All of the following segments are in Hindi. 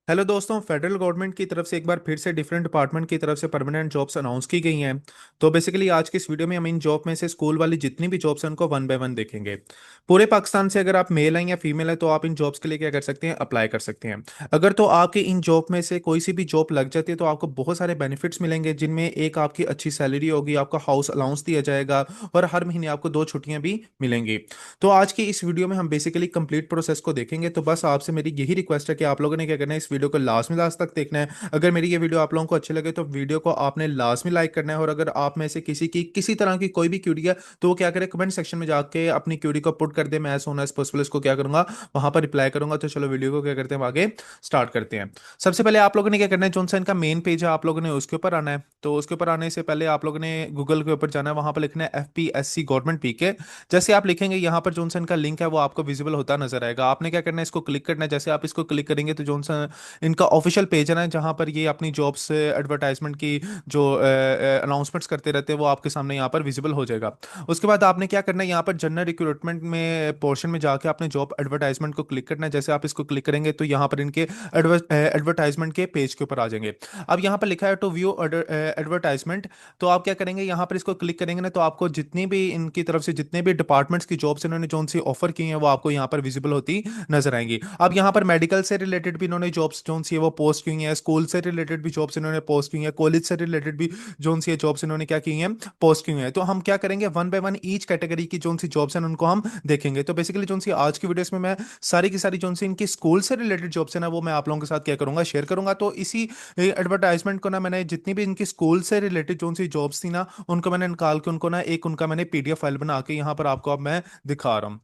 हेलो दोस्तों, फेडरल गवर्नमेंट की तरफ से एक बार फिर से डिफरेंट डिपार्टमेंट की तरफ से परमानेंट जॉब्स अनाउंस की गई हैं। तो बेसिकली आज की इस वीडियो में हम इन जॉब में से स्कूल वाली जितनी भी जॉब्स हैं उनको वन बाय वन देखेंगे। पूरे पाकिस्तान से अगर आप मेल हैं या फीमेल हैं तो आप इन जॉब्स के लिए क्या कर सकते हैं, अप्लाई कर सकते हैं। अगर तो आपके इन जॉब में से कोई सी भी जॉब लग जाती है तो आपको बहुत सारे बेनिफिट्स मिलेंगे, जिनमें एक आपकी अच्छी सैलरी होगी, आपका हाउस अलाउंस दिया जाएगा और हर महीने आपको 2 छुट्टियां भी मिलेंगी। तो आज की इस वीडियो में हम बेसिकली कंप्लीट प्रोसेस को देखेंगे। तो बस आपसे मेरी यही रिक्वेस्ट है कि आप लोगों ने क्या करना है, इस वीडियो को लास्ट तक देखना है। अगर मेरी ये वीडियो आप लोगों को अच्छी लगे तो वीडियो को आपने लास्ट में लाइक करना है, और अगर आप में से किसी की किसी तरह की कोई भी क्यूरी है तो वो क्या करे, कमेंट सेक्शन में जाके अपनी क्यूरी को पुट कर दे। मैं एज सून एज पॉसिबल इसको क्या करूंगा, वहां पर रिप्लाई करूंगा। तो चलो वीडियो को क्या करते हैं, हम आगे स्टार्ट करते हैं। सबसे पहले आप लोगों ने क्या करना है, जोन सा इनका मेन पेज है आप लोगों ने उसके ऊपर आना है। तो उसके ऊपर आने से पहले आप लोगों ने गूगल के ऊपर जाना है, वहां पर लिखना है FPSC गवर्नमेंट पीके। जैसे आप लिखेंगे यहाँ पर जोन सा इनका लिंक है वो आपको विजिबल होता नजर आएगा। आपने क्या करना है, इसको क्लिक करना है। जैसे आप इसको क्लिक करेंगे तो जोन सा इनका ऑफिशियल पेज है ना, जहाँ पर ये अपनी जॉब्स एडवर्टाइजमेंट की जो अनाउंसमेंट्स करते रहते हैं वो आपके सामने यहाँ पर विजिबल हो जाएगा। उसके बाद आपने क्या करना है, यहाँ पर जनरल रिक्रूटमेंट में पोर्शन में जाके आपने जॉब एडवर्टाइजमेंट को क्लिक करना है। जैसे आप इसको क्लिक करेंगे तो यहाँ पर इनके एडवर्टाइजमेंट के पेज के ऊपर आ जाएंगे। अब यहाँ पर लिखा है टू व्यू एडवर्टाइजमेंट। तो आप क्या करेंगे, यहाँ पर इसको क्लिक करेंगे ना तो आपको जितनी भी इनकी तरफ से जितने भी डिपार्टमेंट्स की जॉब्स इन्होंने जोन सी ऑफर की हैं वो आपको यहाँ पर विजिबल होती नजर आएंगी। अब यहाँ पर मेडिकल से रिलेटेड भी इन्होंने जॉब्स जोन सी है वो पोस्ट की हैं, स्कूल से रिलेटेड भी जॉब्स इन्होंने पोस्ट की हैं, कॉलेज से रिलेटेड भी जोन सी जॉब्स इन्होंने क्या की हैं, पोस्ट की हैं। तो हम क्या करेंगे, one by one each category की जोन सी जॉब्स हैं उनको हम देखेंगे। तो बेसिकली जोन सी आज की वीडियोस में मैं सारी की सारी जोन सी इनकी स्कूल से रिलेटेड जॉब्स है ना वो मैं आप लोगों के साथ क्या करूंगा, शेयर करूंगा। तो इसी एडवर्टाइजमेंट को ना मैंने जितनी भी इनकी स्कूल से रिलेटेड जोन सी जॉब्स थी ना उनको मैंने निकाल के उनको ना एक उनका मैंने PDF फाइल बना के यहाँ पर आपको अब मैं दिखा रहा हूँ।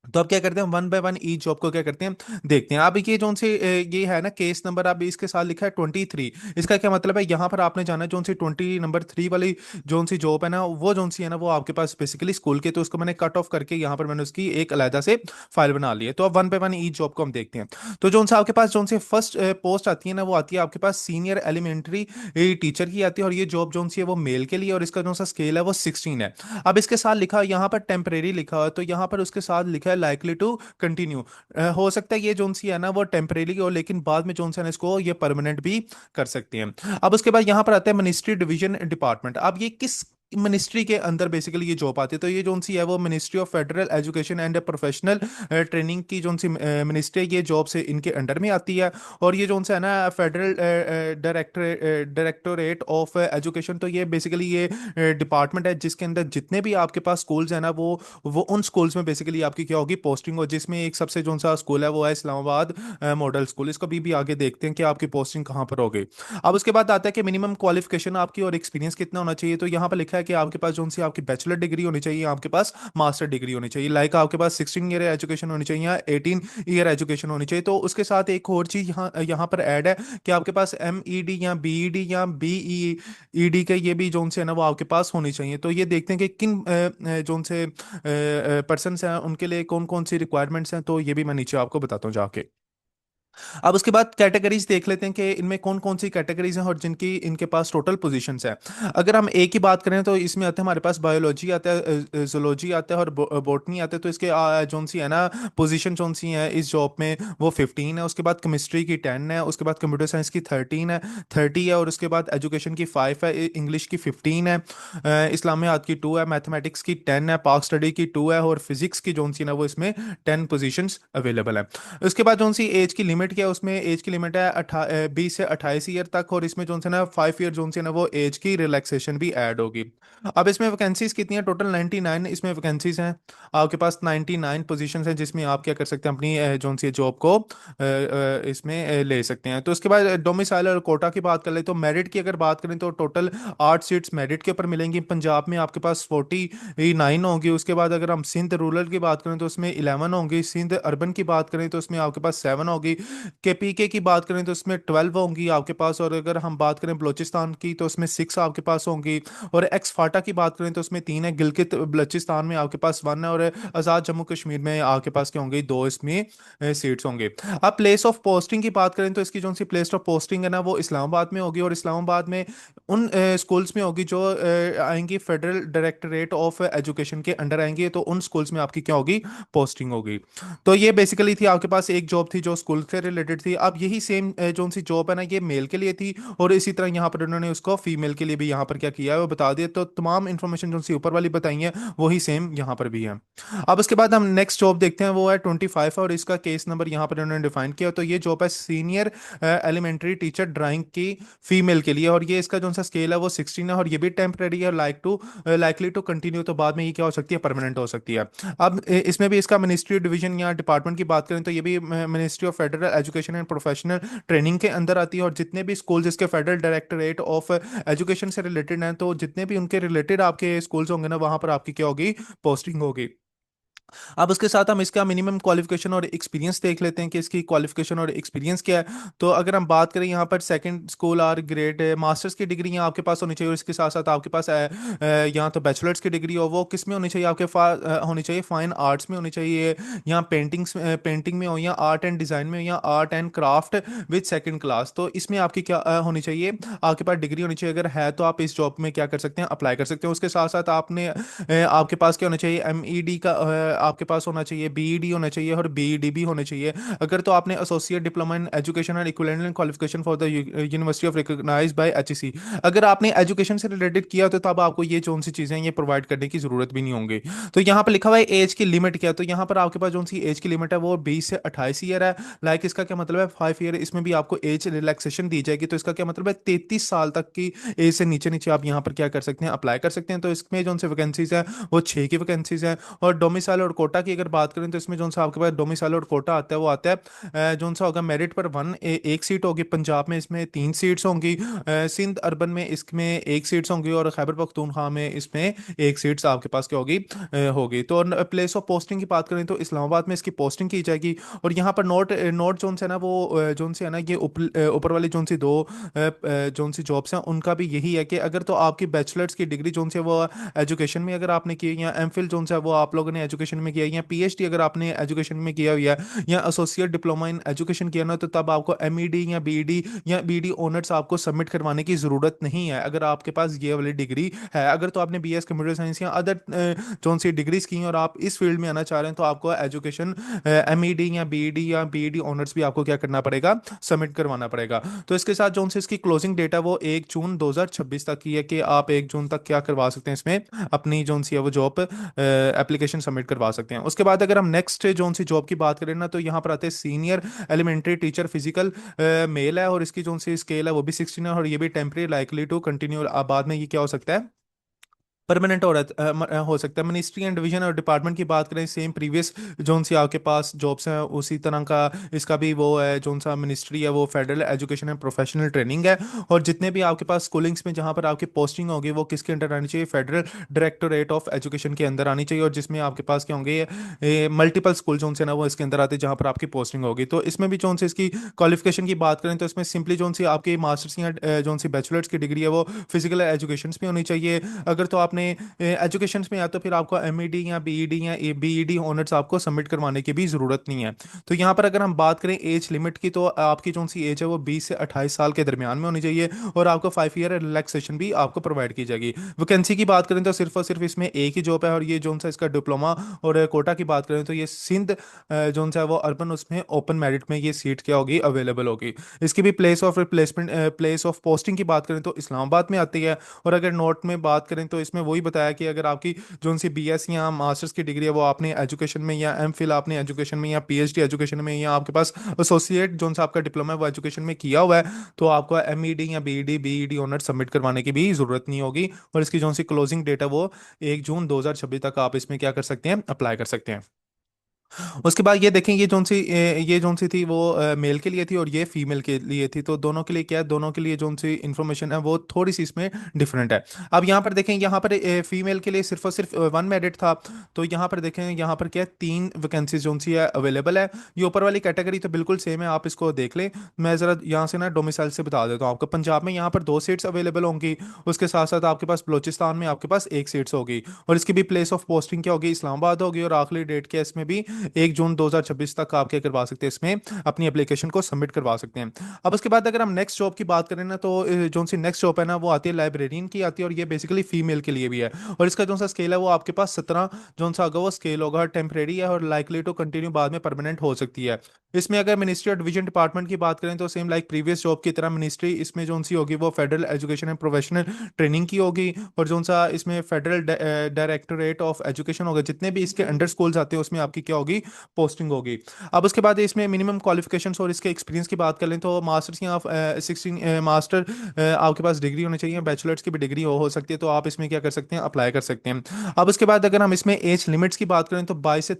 तो अब क्या करते हैं, one by one each job को क्या करते हैं, देखते हैं। अब ये जोन से ये है ना केस नंबर, अब इसके साथ लिखा है 23। इसका क्या मतलब है, यहाँ पर आपने जाना है जोन सी 20 नंबर 3 वाली जोन सी जॉब है ना, वो जोन सी है ना वो आपके पास बेसिकली स्कूल के। तो उसको मैंने कट ऑफ करके यहाँ पर मैंने उसकी एक अलहदा से फाइल बना ली है। तो अब one by one each job को हम देखते हैं। तो जोन सा आपके पास जोन से फर्स्ट पोस्ट आती है ना वो आती है आपके पास सीनियर एलिमेंट्री टीचर की आती है, और ये जॉब जोन सी है वो मेल के लिए, और इसका जो सा स्केल है वो 16 है। अब इसके साथ लिखा यहाँ पर टेम्परेरी लिखा हुआ है, तो यहाँ पर उसके साथ लिखा है लाइकली टू कंटिन्यू। हो सकता है ये जोन सी है ना वो टेम्परेरी हो, लेकिन बाद में जोन सा है ना इसको ये परमानेंट भी कर सकते हैं। अब उसके बाद यहाँ पर आता है मिनिस्ट्री डिवीजन डिपार्टमेंट। अब ये किस मिनिस्ट्री के अंदर बेसिकली ये जॉब आती है, तो ये जोन सी है वो ministry of federal education and professional training की जोन सी मिनिस्ट्री है, ये जॉब से इनके अंडर में आती है। और ये जोन सा है ना फेडरल डायरेक्टोरेट ऑफ एजुकेशन, तो ये बेसिकली ये डिपार्टमेंट है जिसके अंदर जितने भी आपके पास स्कूल्स हैं ना वो उन स्कूल्स में बेसिकली आपकी क्या होगी, पोस्टिंग हो। जिसमें एक सबसे जो सा स्कूल है वो है इस्लामाबाद मॉडल स्कूल। इसको भी आगे देखते हैं कि आपकी पोस्टिंग कहाँ पर होगी। अब उसके बाद आता है कि मिनिमम क्वालिफिकेशन आपकी और एक्सपीरियंस कितना होना चाहिए। तो यहाँ पर लिखा है कि आपके पास जो सी आपकी बैचलर डिग्री होनी चाहिए, आपके पास मास्टर डिग्री होनी चाहिए, लाइक आपके पास 16 ईयर एजुकेशन होनी चाहिए या 18 ईयर एजुकेशन होनी चाहिए। तो उसके साथ एक और चीज यहाँ यहाँ पर ऐड है कि आपके पास MED या BED या BEED के ये भी जोन से है ना वो आपके पास होनी चाहिए। तो ये देखते हैं कि किन जोन से पर्सन हैं उनके लिए कौन कौन सी रिक्वायरमेंट्स हैं, तो ये भी मैं नीचे आपको बताता हूँ जाके। अब उसके बाद कैटेगरीज देख लेते हैं कि इनमें कौन कौन सी कैटेगरीज हैं और जिनकी इनके पास टोटल पोजीशंस हैं। अगर हम एक ही बात करें तो इसमें आते हैं हमारे पास बायोलॉजी आता है, जूलॉजी आता है और बॉटनी आता है। तो इसके जोन सी है ना पोजीशन जोन सी है इस जॉब में वो 15 है। उसके बाद केमिस्ट्री की 10 है, उसके बाद कंप्यूटर साइंस की 13 है, 30 है, और उसके बाद एजुकेशन की 5 है, इंग्लिश की 15 है, इस्लामियात की 2 है, मैथमेटिक्स की 10 है, पाक स्टडी की 2 है, और फिजिक्स की जोन सी ना वो इसमें 10 पोजीशंस अवेलेबल है। उसके बाद जोन सी एज की लिमिट क्या है, उसमें एज की लिमिट है 20 से 28 ईयर तक, और इसमें जोन से ना 5 ईयर जोन से ना वो एज की रिलैक्सेशन भी ऐड होगी। अब इसमें वैकेंसीज कितनी है, टोटल 99 इसमें वैकेंसीज हैं। आपके पास 99 पोजीशंस हैं जिसमें आप क्या कर सकते हैं, अपनी जोन सी जॉब को इसमें ले सकते हैं। तो उसके बाद डोमिसाइल और कोटा की बात कर ले तो मेरिट की अगर बात करें तो टोटल 8 सीट्स मेरिट के ऊपर मिलेंगी। पंजाब में आपके पास 49 होंगी। उसके बाद अगर हम सिंध रूरल की बात करें तो उसमें 11 होंगी। सिंध अर्बन की बात करें तो उसमें आपके पास 7 होगी। KPK की बात करें तो उसमें 12 होंगी आपके पास। और अगर हम बात करें बलोचिस्तान की तो उसमें 6 आपके पास होंगी। और एक्स फाटा की बात करें तो उसमें 3 है। गिलगित बलोचिस्तान में आपके पास 1 है, और आज़ाद जम्मू कश्मीर में आपके पास क्या होंगे, 2 इसमें सीट्स होंगे। अब प्लेस ऑफ पोस्टिंग की बात करें तो इसकी जो सी प्लेस ऑफ पोस्टिंग है ना वो इस्लामाबाद में होगी, और इस्लामाबाद में उन स्कूल्स में होगी जो आएंगी फेडरल डायरेक्टरेट ऑफ एजुकेशन के अंडर आएंगी। तो उन स्कूल्स में आपकी क्या होगी, पोस्टिंग होगी। तो ये बेसिकली थी आपके पास एक जॉब थी जो स्कूल से से रिलेटेड थी। अब यही सेम जो सी जॉब है ना ये मेल के लिए थी, और इसी तरह यहाँ पर उन्होंने उसको फीमेल के लिए भी यहाँ पर क्या किया है वो बता दिया। तो तमाम इन्फॉर्मेशन जो सी ऊपर वाली बताई है वही सेम यहाँ पर भी है। अब उसके बाद हम नेक्स्ट जॉब देखते हैं, वो है 25 और इसका केस नंबर यहाँ पर उन्होंने डिफाइन किया। तो ये जॉब है सीनियर एलिमेंट्री टीचर ड्राइंग की फीमेल के लिए, और ये इसका जो सा स्केल है वो 16 है, और ये भी टेम्परेरी है, लाइकली टू कंटिन्यू। तो बाद में ये क्या हो सकती है, परमानेंट हो सकती है। अब इसमें भी इसका मिनिस्ट्री डिवीजन या डिपार्टमेंट की बात करें तो ये भी ministry of federal education and professional training के अंदर आती है। और जितने भी स्कूल जिसके फेडरल डायरेक्टरेट ऑफ एजुकेशन से रिलेटेड हैं, तो जितने भी उनके रिलेटेड आपके स्कूल्स होंगे ना वहां पर आपकी क्या होगी, पोस्टिंग होगी। अब उसके साथ हम इसका मिनिमम क्वालिफिकेशन और एक्सपीरियंस देख लेते हैं कि इसकी क्वालिफिकेशन और एक्सपीरियंस क्या है। तो अगर हम बात करें यहाँ पर सेकंड स्कूल और ग्रेड मास्टर्स की डिग्री यहाँ आपके पास होनी चाहिए, और इसके साथ साथ आपके पास यहाँ तो बैचलर्स की डिग्री हो, वो किस में होनी चाहिए, आपके पास होनी चाहिए फाइन आर्ट्स में होनी चाहिए, यहाँ पेंटिंग में हो, या आर्ट एंड डिज़ाइन में हो, या art and craft with second class. तो इसमें आपकी क्या होनी चाहिए, आपके पास डिग्री होनी चाहिए। अगर है तो आप इस जॉब में क्या कर सकते हैं, अप्लाई कर सकते हैं। उसके साथ साथ आपने आपके पास क्या होना चाहिए, एमईडी का आपके पास होना चाहिए, बीईडी होना चाहिए, और बीईडी भी होने चाहिए। अगर तो आपने associate diploma in education and equivalent qualification for the university of recognised by HEC, अगर आपने एजुकेशन से रिलेटेड किया तो तब आपको ये कौन सी चीजें ये प्रोवाइड करने की जरूरत भी नहीं होंगी। तो यहाँ पर लिखा हुआ है एज की लिमिट क्या है, तो यहाँ पर आपके पास जो सी एज की लिमिट है वो 20 से 28 ईयर है। लाइक इसका क्या मतलब है, 5 ईयर इसमें भी आपको एज रिलैक्सेशन दी जाएगी। तो इसका क्या मतलब है, 33 साल तक की एज से नीचे नीचे आप यहाँ पर क्या कर सकते हैं, अप्लाई कर सकते हैं। तो इसमें जो से वैकेंसीज है वो 6 की वैकेंसीज हैं। और डोमिसाइल और कोटा की अगर बात करें तो इसमें जो सा आपके पास डोमिसाइल और कोटा आता है वो आता है जो सा होगा मेरिट पर एक सीट होगी। पंजाब में इसमें 3 सीट्स होंगी, सिंध अर्बन में इसमें एक सीट्स होंगी, और खैबर पख्तूनख्वा में इसमें एक सीट्स आपके पास क्या होगी, होगी। तो प्लेस ऑफ पोस्टिंग की बात करें तो इस्लामाबाद में इसकी पोस्टिंग की जाएगी। और यहाँ पर नोट नोट जोन से ना वो जोन से है ना ये ऊपर वाली जोन सी दो जोन सी जॉब्स हैं उनका भी यही है कि अगर तो आपकी बैचलर्स की डिग्री जोन से वो एजुकेशन में अगर आपने की, या एमफिल जोन सा वो आप लोगों ने एजुकेशन में किया, या पीएचडी अगर आपने एजुकेशन में किया हुआ है, या एसोसिएट डिप्लोमा इन एजुकेशन किया ना, तो तब आपको एमईडी या बीडी ऑनर्स आपको सबमिट करवाने की जरूरत नहीं है अगर आपके पास ये वाली डिग्री है। अगर तो आपने बीएस कंप्यूटर साइंस या अदर जोन सी डिग्रीज की हैं और आप इस फील्ड में आना चाह रहे हैं, तो आपको एजुकेशन एमईडी या बीईडी ऑनर्स भी आपको क्या करना पड़ेगा, सबमिट करवाना पड़ेगा। तो इसके साथ जो से इसकी क्लोजिंग डेट है वो 1 जून 2026 तक की है, कि आप 1 जून तक क्या करवा सकते हैं इसमें, अपनी जोन सी है वो जॉब एप्लीकेशन सबमिट करवा सकते हैं। उसके बाद अगर हम नेक्स्ट जोन सी जॉब की बात करें ना, तो यहाँ पर आते हैं senior elementary teacher physical male है, और इसकी जोन सी स्केल है वो भी 16 है, और ये भी टेम्परेरी लाइकली टू कंटिन्यू। बाद में ये क्या हो सकता है, परमानेंट हो सकता है। मिनिस्ट्री एंड डिवीजन और डिपार्टमेंट की बात करें, सेम प्रीवियस जोन सी आपके पास जॉब्स हैं उसी तरह का इसका भी वो है। जोन सा मिनिस्ट्री है वो federal education and professional training है। और जितने भी आपके पास स्कूलिंग्स में जहां पर आपकी पोस्टिंग होगी वो किसके अंडर आनी चाहिए, फेडरल डायरेक्टोरेट ऑफ एजुकेशन के अंदर आनी चाहिए। और जिसमें आपके पास क्या होंगे, मल्टीपल स्कूल जोन से ना वो इसके अंदर आते हैं जहां पर आपकी पोस्टिंग होगी। तो इसमें भी जोन से इसकी क्वालिफिकेशन की बात करें तो इसमें सिंपली जोन सी आपकी मास्टर्स या जोन सी बैचलर्स की डिग्री है वो फिजिकल एजुकेशन में होनी चाहिए। अगर तो आपने एजुकेशन में या तो फिर आपको एमईडी या बीईडी या बीईडी ऑनर्स आपको सबमिट करवाने की भी जरूरत नहीं है। तो यहाँ पर अगर हम बात करें एज लिमिट की, तो आपकी जो सी एज है वो 20 से 28 साल के दरमियान में होनी चाहिए, और आपको 5 ईयर रिलैक्सेशन भी आपको प्रोवाइड की जाएगी। वैकेंसी की बात करें तो सिर्फ और सिर्फ इसमें एक ही जॉब है, और ये जोन सा इसका डिप्लोमा। और कोटा की बात करें तो ये सिंध जोन सा है वो अर्बन, उसमें ओपन मेरिट में ये सीट क्या होगी, अवेलेबल होगी। इसकी भी place of replacement place of posting की बात करें तो इस्लामाबाद में आती है। और अगर नोट में बात करें तो इसमें वही बताया कि अगर आपकी जो सी बीएस या मास्टर्स की डिग्री है वो आपने एजुकेशन में, या एमफिल आपने एजुकेशन में, या पीएचडी एजुकेशन में, या आपके पास एसोसिएट जो सा आपका डिप्लोमा है वो एजुकेशन में किया हुआ है, तो आपको एमईडी या बीईडी ऑनर सबमिट करवाने की भी जरूरत नहीं होगी। और इसकी जो सी क्लोजिंग डेट है वो 1 जून 2026 तक आप इसमें क्या कर सकते हैं, अप्लाई कर सकते हैं। उसके बाद ये देखें, ये जोन सी थी वो मेल के लिए थी, और ये फीमेल के लिए थी। तो दोनों के लिए क्या है, दोनों के लिए जोन सी इंफॉर्मेशन है वो थोड़ी सी इसमें डिफरेंट है। अब यहाँ पर देखें, यहाँ पर फीमेल के लिए सिर्फ और सिर्फ 1 मेरिट था। तो यहाँ पर देखें, यहाँ पर क्या है, 3 वैकेंसीज जोन सी है अवेलेबल है। ये ऊपर वाली कैटेगरी तो बिल्कुल सेम है, आप इसको देख लें। मैं ज़रा यहाँ से ना डोमिसाइल से बता देता हूँ आपको। पंजाब में यहाँ पर 2 सीट्स अवेलेबल होंगी। उसके साथ साथ आपके पास बलोचिस्तान में आपके पास एक सीट्स होगी। और इसकी भी प्लेस ऑफ पोस्टिंग क्या होगी, इस्लामाबाद होगी। और आखिरी डेट क्या है इसमें भी 1 जून 2026 तक आप क्या करवा सकते हैं, इसमें अपनी एप्लीकेशन को सबमिट करवा सकते हैं। अब उसके बाद अगर हम नेक्स्ट जॉब की बात करें ना, तो जो सी नेक्स्ट जॉब है ना, वो आती है लाइब्रेरियन की आती है, और ये बेसिकली फीमेल के लिए भी है। और इसका जो सा स्केल है वो आपके पास 17 जो सा होगा वो स्केल होगा, टेम्परेरी है और लाइकली टू कंटिन्यू बाद में परमानेंट हो सकती है। इसमें अगर मिनिस्ट्री और डिवीजन डिपार्टमेंट की बात करें तो सेम लाइक प्रीवियस जॉब की तरह मिनिस्ट्री इसमें जो सी होगी वो federal education and professional training की होगी, और जो सा इसमें फेडरल डायरेक्टोरेट ऑफ एजुकेशन होगा, जितने भी इसके अंडर स्कूल्स आते हैं उसमें आपकी क्या होगी, पोस्टिंग होगी। अब उसके बाद इसमें मिनिमम क्वालिफिकेशंस और इसके एक्सपीरियंस की बात कर लें तो मास्टर्स या 16 मास्टर आपके पास डिग्री होनी चाहिए, बैचलर्स की भी डिग्री हो सकती है, तो आप इसमें क्या कर सकते हैं, अप्लाई कर सकते हैं। अब उसके बाद अगर हम इसमें एज लिमिट्स की बात करें तो 22 से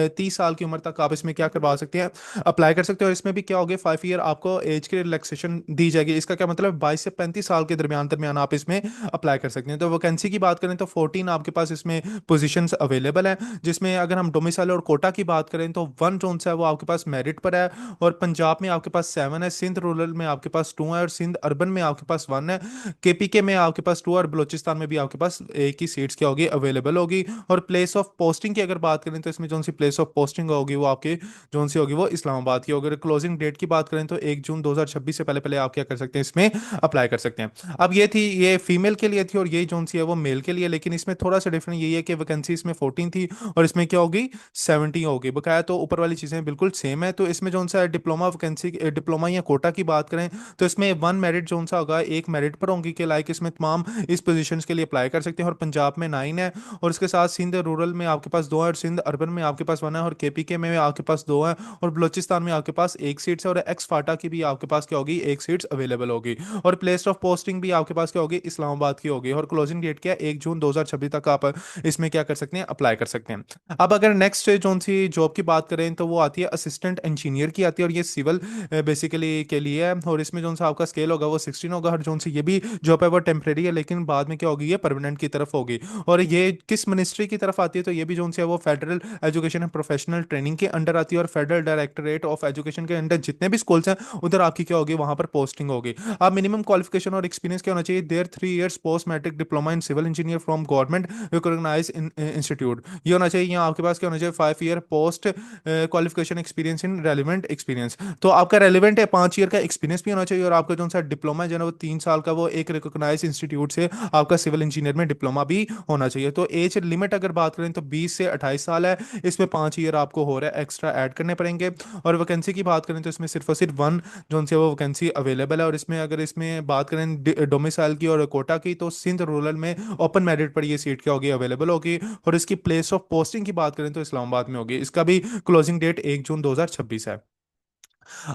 30 साल की उम्र तक आप इसमें क्या करवा सकते हैं, अप्लाई कर सकते हो। और इसमें भी क्या होगा, 5 ईयर आपको एज की रिलैक्सेशन दी जाएगी। इसका क्या मतलब है, 22 से 35 साल के दरमियान दरमियान आप इसमें अप्लाई कर सकते हैं। तो वैकेंसी की बात करें तो 14 आपके पास इसमें पोजीशंस अवेलेबल है, जिसमें अगर हम डोमिसाइल और कोटा की बात करें तो 1 जोन सा है वो आपके पास मेरिट पर है, और पंजाब में आपके पास 7 है, सिंध रूरल में आपके पास 2 है, और सिंध अर्बन में आपके पास 1 है, केपीके में आपके पास 2, और बलोचिस्तान में भी आपके पास एक ही सीट्स क्या होगी, अवेलेबल होगी। और प्लेस ऑफ पोस्टिंग की अगर बात करें तो इसमें जो सी प्लेस ऑफ पोस्टिंग होगी वो आपके जो सी होगी वो इस्लामाबाद की होगी। अगर क्लोजिंग डेट की बात करें तो 1 जून 2026 से पहले पहले आप क्या कर सकते हैं, इसमें अप्लाई कर सकते हैं। अब ये थी, ये फीमेल के लिए थी, और ये जो सी है वो मेल के लिए, लेकिन इसमें थोड़ा सा डिफरेंट यही है कि वैकेंसी इसमें 14 थी और इसमें क्या होगी, 70 होगी बकाया। तो ऊपर वाली चीजें बिल्कुल सेम है। तो इसमें जो सा डिप्लोमा वैकेंसी, डिप्लोमा या कोटा की बात करें तो इसमें 1 मेरिट जो सा होगा, एक मेरिट पर होंगी कि लाइक इसमें तमाम इस पोजीशंस के लिए अप्लाई कर सकते हैं। और पंजाब में 9 है, और इसके साथ सिंध रूरल में आपके पास 2 है, और सिंध अर्बन में आपके पास 1 है, और केपीके में आपके पास 2 है, और बलोचिस्तान में आपके पास एक सीट है, और एक्स फाटा की भी आपके पास क्या होगी, एक सीट अवेलेबल होगी। और प्लेस ऑफ पोस्टिंग भी आपके पास क्या होगी, इस्लामाबाद की होगी। और क्लोजिंग डेट क्या है, 1 जून 2026 तक आप इसमें क्या कर सकते हैं, अप्लाई कर सकते हैं। अब अगर नेक्स्ट जो सी जॉब की बात करें तो वो आती है असिस्टेंट इंजीनियर की आती है, और ये सिविल बेसिकली के लिए है। और इसमें जो सा आपका स्केल होगा वो 16 होगा, और जो सी ये भी जॉब है वो टेम्परेरी है, लेकिन बाद में क्या होगी, ये परमानेंट की तरफ होगी। और ये किस मिनिस्ट्री की तरफ आती है, तो ये भी जो सी है वो federal education and professional training के अंडर आती है, और फेडरल डायरेक्टोरेट ऑफ एजुकेशन के अंडर जितने भी स्कूल्स हैं उधर आपकी क्या होगी, वहां पर पोस्टिंग होगी। अब मिनिमम क्वालिफिकेशन और एक्सपीरियंस क्या होना चाहिए, there 3 years post matric diploma in civil engineer from government recognise institute, ये होना चाहिए। यहाँ आपके पास क्या होना चाहिए, 5 year post qualification experience in relevant experience, तो आपका रेलिवेंट है, 5 ईयर का एक्सपीरियंस भी होना चाहिए। और आपका जो सा डिप्लोमा जो है ना वो 3 साल का, वो एक रिकॉग्नाइज इंस्टीट्यूट से आपका सिविल इंजीनियर में डिप्लोमा भी होना चाहिए। तो एज लिमिट अगर बात करें तो 20 से 28 साल है, इसमें 5 ईयर आपको हो रहा है एक्स्ट्रा ऐड करने पड़ेंगे। और वैकेंसी की बात करें तो इसमें सिर्फ और सिर्फ 1 जो से वो वैकेंसी अवेलेबल है। और इसमें अगर इसमें बात करें डोमिसाइल की और कोटा की, तो सिंध रूरल में ओपन मेरिट पर ये सीट क्या होगी, अवेलेबल होगी। और इसकी प्लेस ऑफ पोस्टिंग की बात करें तो इस्लामाबाद में होगी। इसका भी क्लोजिंग डेट 1 जून 2026 है।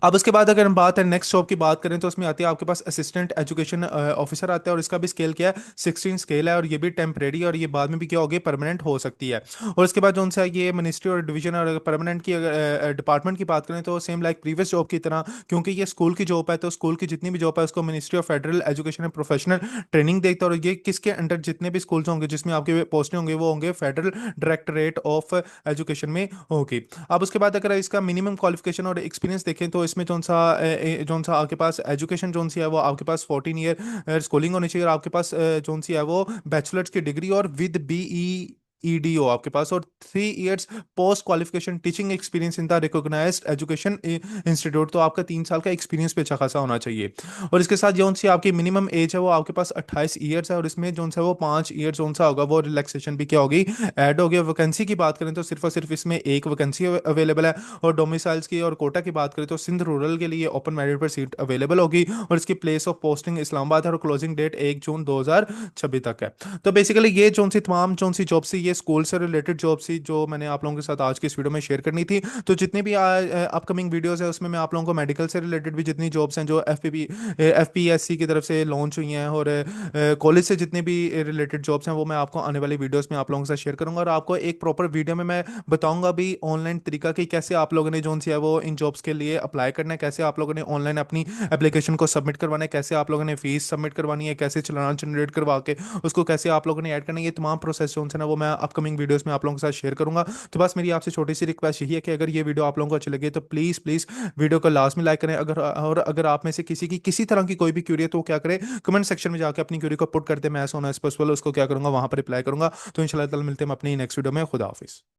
अब उसके बाद अगर हम बात है नेक्स्ट जॉब की बात करें तो उसमें आती है आपके पास असिस्टेंट एजुकेशन ऑफिसर आता है, और इसका भी स्केल क्या है, 16 स्केल है, और ये भी टेम्परेरी, और ये बाद में भी क्या होगी, परमानेंट हो सकती है। और उसके बाद जो उनसे ये मिनिस्ट्री और डिवीजन और परमानेंट की अगर डिपार्टमेंट की बात करें तो सेम लाइक प्रीवियस जॉब की तरह, क्योंकि ये स्कूल की जॉब है तो स्कूल की जितनी भी जॉब है उसको ministry of federal education and professional training देखता है। और ये किसके अंडर जितने भी स्कूल्स होंगे जिसमें आपके पोस्टें होंगे वो होंगे फेडरल डायरेक्टोरेट ऑफ एजुकेशन में होगी। अब उसके बाद अगर इसका मिनिमम क्वालिफिकेशन और एक्सपीरियंस देखें तो इसमें जोन सा आपके पास एजुकेशन जोन सी है वो आपके पास 14 ईयर स्कूलिंग होनी चाहिए, और आपके पास जोन सी है वो बैचलर्स की डिग्री और विद बीई ईडीओ आपके पास, और 3 years post qualification teaching experience in the recognised education institute, तो आपका 3 साल का एक्सपीरियंस भी अच्छा खासा होना चाहिए। और इसके साथ जोन सी आपकी मिनिमम एज है वो आपके पास 28 ईयर्स है, और इसमें जोन सा वो 5 ईयर जोन सा होगा वो रिलैक्सेशन भी क्या होगी, ऐड होगी। और वैकेंसी की बात करें तो सिर्फ और सिर्फ इसमें एक वैकेंसी अवेलेबल है। और डोमिसाइल्स की और कोटा की बात करें तो सिंध रूरल के लिए ओपन मेरिट पर सीट अवेलेबल होगी, और इसकी प्लेस ऑफ पोस्टिंग इस्लामाबाद है, और क्लोजिंग डेट 1 जून 2026 तक है। तो बेसिकली ये जोन सी तमाम जोन सी जॉब सी, ये स्कूल से रिलेटेड जॉब सी जो मैंने आप लोगों के साथ आज की इस वीडियो में शेयर करनी थी। तो जितनी भी अपकमिंग वीडियोस है उसमें मैं आप लोगों को मेडिकल से रिलेटेड भी जितनी जॉब्स हैं जो एफपीएससी की तरफ से लॉन्च हुई हैं, और कॉलेज से जितने भी रिलेटेड जॉब्स हैं वो मैं आपको आने वाली वीडियोस में आप लोगों के साथ शेयर करूंगा। और आपको एक प्रॉपर वीडियो में मैं बताऊंगा भी ऑनलाइन तरीका कि कैसे आप लोगों ने जोन सी है वो इन जॉब्स के लिए अप्लाई करना है, कैसे आप लोगों ने ऑनलाइन अपनी एप्लीकेशन को सबमिट करवाना है, कैसे आप लोगों ने फीस सबमिट करवानी है, कैसे चालान जनरेट करवा के उसको कैसे आप लोगों ने ऐड करना है, ये तमाम प्रोसेस जो है ना वो मैं अपकमिंग वीडियोस में आप लोगों के साथ शेयर करूंगा। तो बस मेरी आपसे छोटी सी रिक्वेस्ट यही है कि अगर ये वीडियो आप लोगों को अच्छी लगे तो प्लीज़ प्लीज़ वीडियो को लास्ट में लाइक करें। अगर और अगर आप में से किसी की किसी तरह की कोई भी क्यूरी है तो वो क्या करें, कमेंट सेक्शन में जाकर अपनी क्यूरी को पुट करते, मैं सोना एज पॉसिबल उसको क्या करूंगा, वहां पर रिप्लाई करूंगा। तो इंशाल्लाह ताला मिलते हैं हम अपनी नेक्स्ट वीडियो में। खुदा हाफिज़।